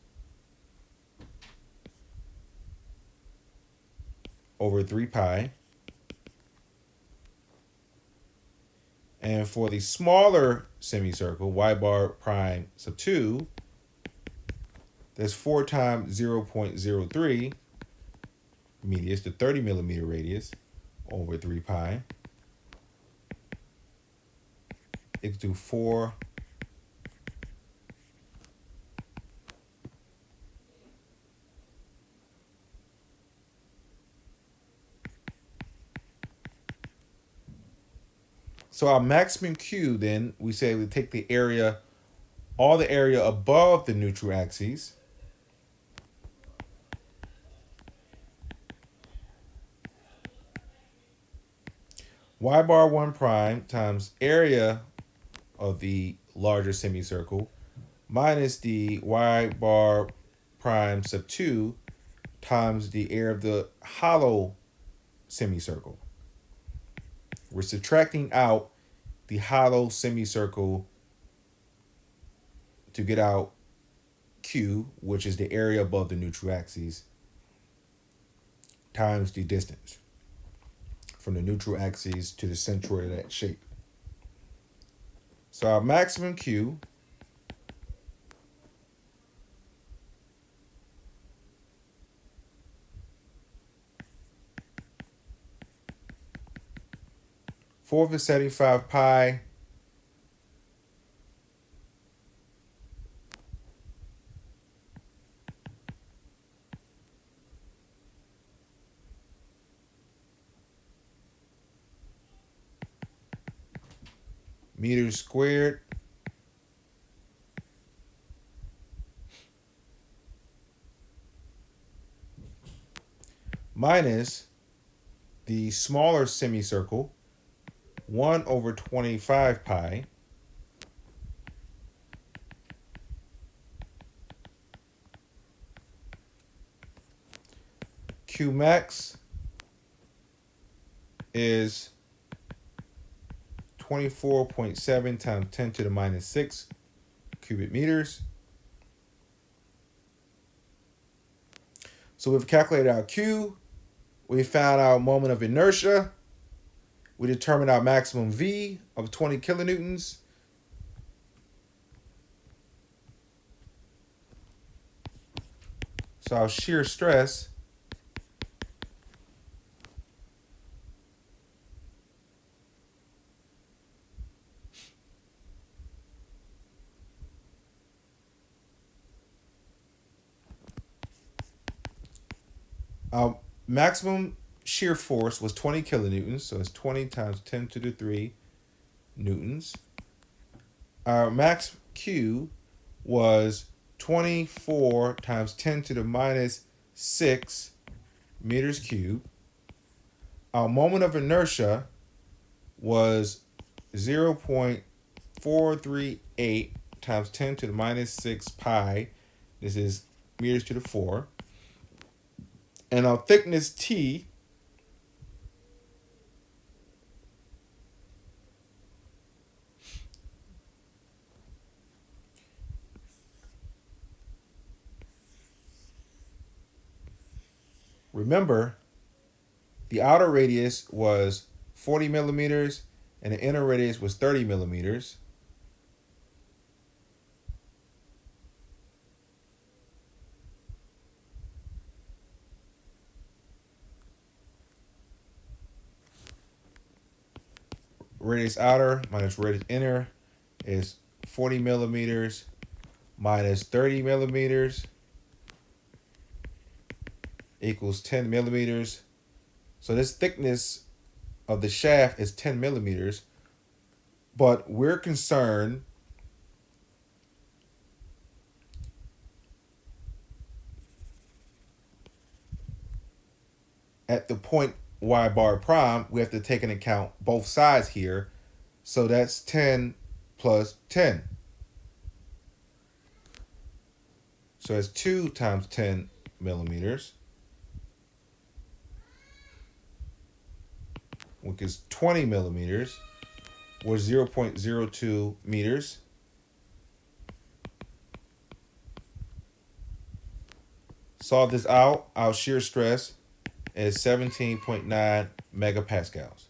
over 3 pi. And for the smaller semicircle, y bar prime sub 2, that's 4 times 0.03 meters, the 30 millimeter radius, over 3 pi. Equal to 4 So our maximum Q, then, we say we take the area, all the area above the neutral axis, y bar 1 prime times area of the larger semicircle minus the y bar prime sub 2 times the area of the hollow semicircle. We're subtracting out the hollow semicircle to get out Q, which is the area above the neutral axis, times the distance from the neutral axis to the centroid of that shape. So our maximum Q fourth is 75 pi meters squared minus the smaller semicircle 1 over 25 pi Q max is 24.7 times 10 to the minus 6 cubic meters. So we've calculated our Q. We found our moment of inertia. We determined our maximum V of 20 kilonewtons. So our shear stress our maximum shear force was 20 kilonewtons, so it's 20 times 10 to the 3 newtons. Our max Q was 24 times 10 to the minus 6 meters cubed. Our moment of inertia was 0.438 times 10 to the minus 6 pi. This is meters to the 4. And our thickness T remember, the outer radius was 40 millimeters and the inner radius was 30 millimeters. Radius outer minus radius inner is 40 millimeters minus 30 millimeters equals 10 millimeters. So this thickness of the shaft is 10 millimeters, but we're concerned at the point y bar prime, we have to take into account both sides here. So that's 10 plus 10. So it's 2 times 10 millimeters, which is 20 millimeters, or 0.02 meters. Solve this out. Our shear stress is 17.9 megapascals.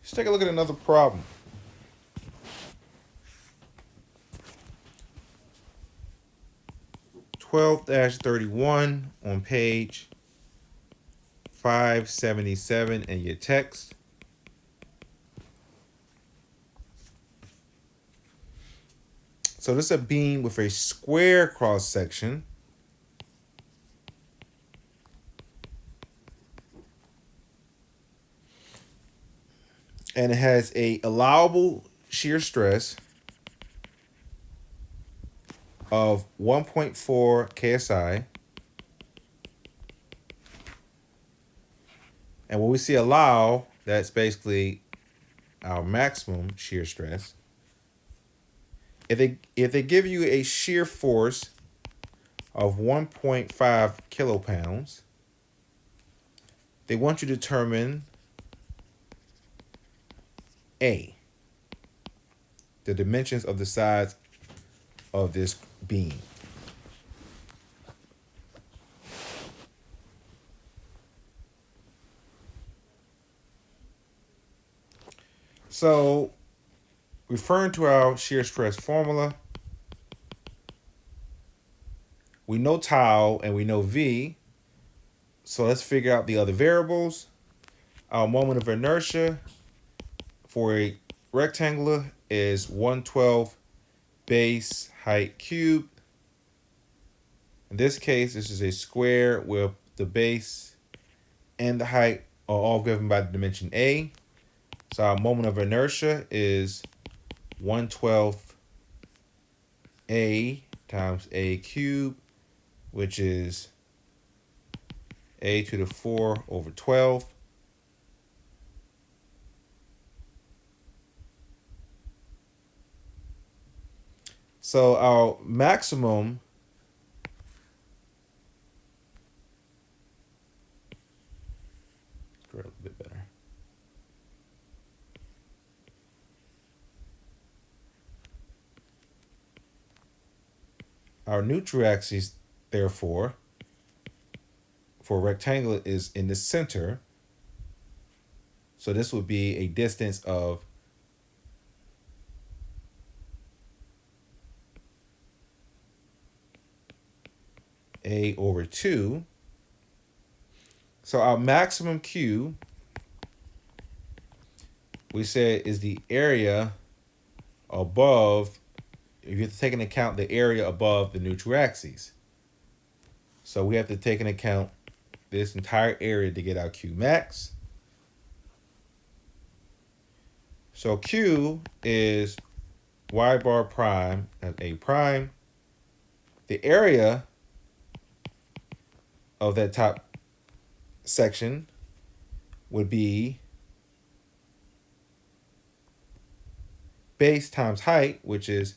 Let's take a look at another problem. (12-31) on page 577 in your text. So this is a beam with a square cross section. And it has a allowable shear stress of 1.4 KSI. And when we see allow, that's basically our maximum shear stress. If they give you a shear force of 1.5 kilopounds, they want you to determine A, the dimensions of the sides of this beam. So, referring to our shear stress formula, we know tau and we know V. So let's figure out the other variables. Our moment of inertia for a rectangular is 112 base height cubed. In this case, this is a square with the base and the height are all given by the dimension A. So our moment of inertia is 112 A times A cubed, which is A to the 4 over 12. So our maximum a little bit better. Our neutral axis, therefore, for rectangular is in the center. So this would be a distance of A over 2. So our maximum Q, we said, is the area above, if you have to take into account the area above the neutral axis. So we have to take into account this entire area to get our Q max. So Q is y bar prime at A prime. The area of that top section would be base times height, which is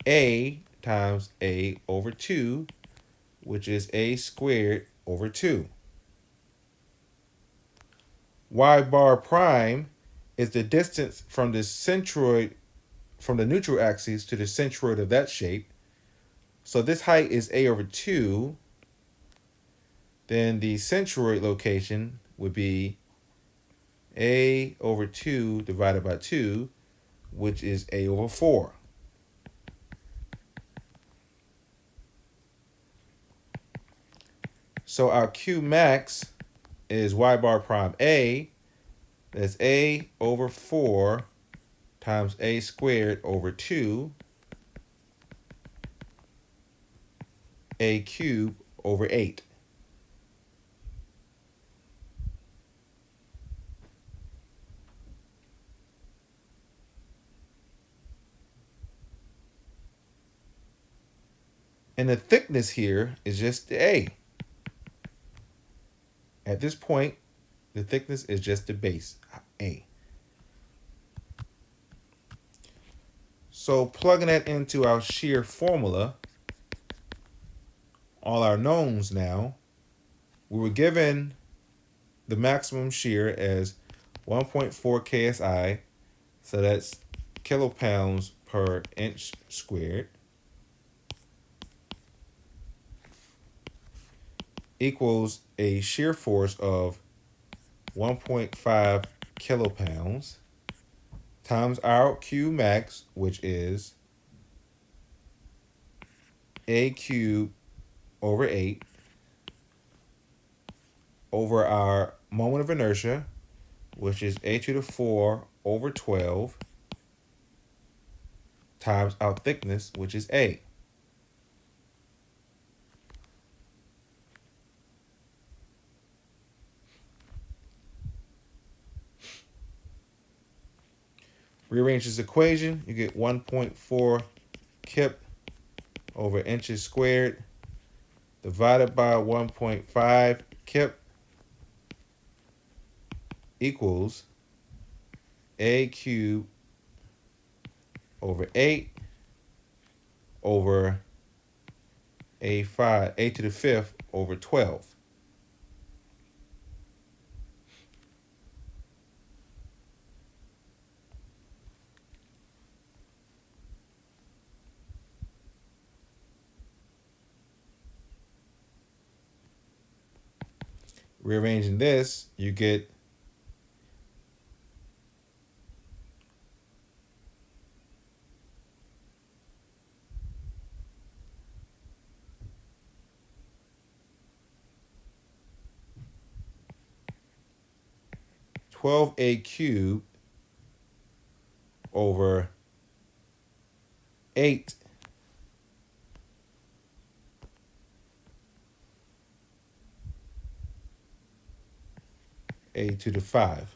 A times A over 2, which is A squared over 2. Y bar prime is the distance from the centroid, from the neutral axis to the centroid of that shape. So this height is A over 2. Then the centroid location would be A over 2 divided by 2, which is A over 4. So our Q max is y bar prime A. That's A over 4 times A squared over 2, A cubed over 8. And the thickness here is just the A. At this point, the thickness is just the base, A. So plugging that into our shear formula, all our knowns now, we were given the maximum shear as 1.4 KSI, so that's kilopounds per inch squared, equals a shear force of 1.5 kilopounds. times our Q max, which is A cubed over 8 over our moment of inertia, which is A to the 4 over 12 times our thickness, which is A. Rearrange this equation, you get 1.4 kip over inches squared divided by 1.5 kip equals A cubed over 8 over A to the 5th over 12. Rearranging this, you get 12A cubed over 8 A to the 5.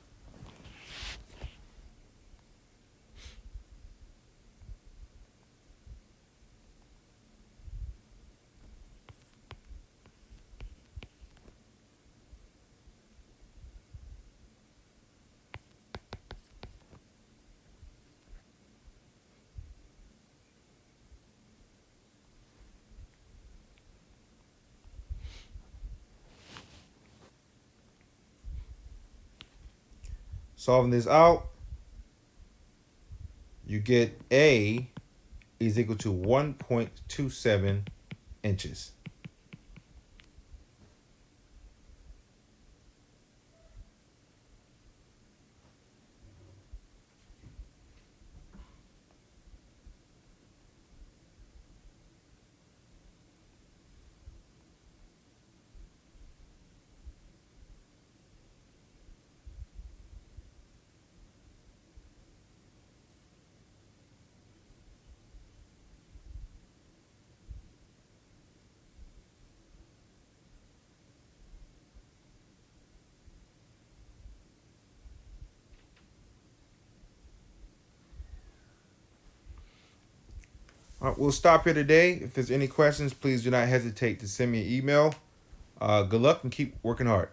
Solving this out, you get A is equal to 1.27 inches. All right, we'll stop here today. If there's any questions, please do not hesitate to send me an email. Good luck and keep working hard.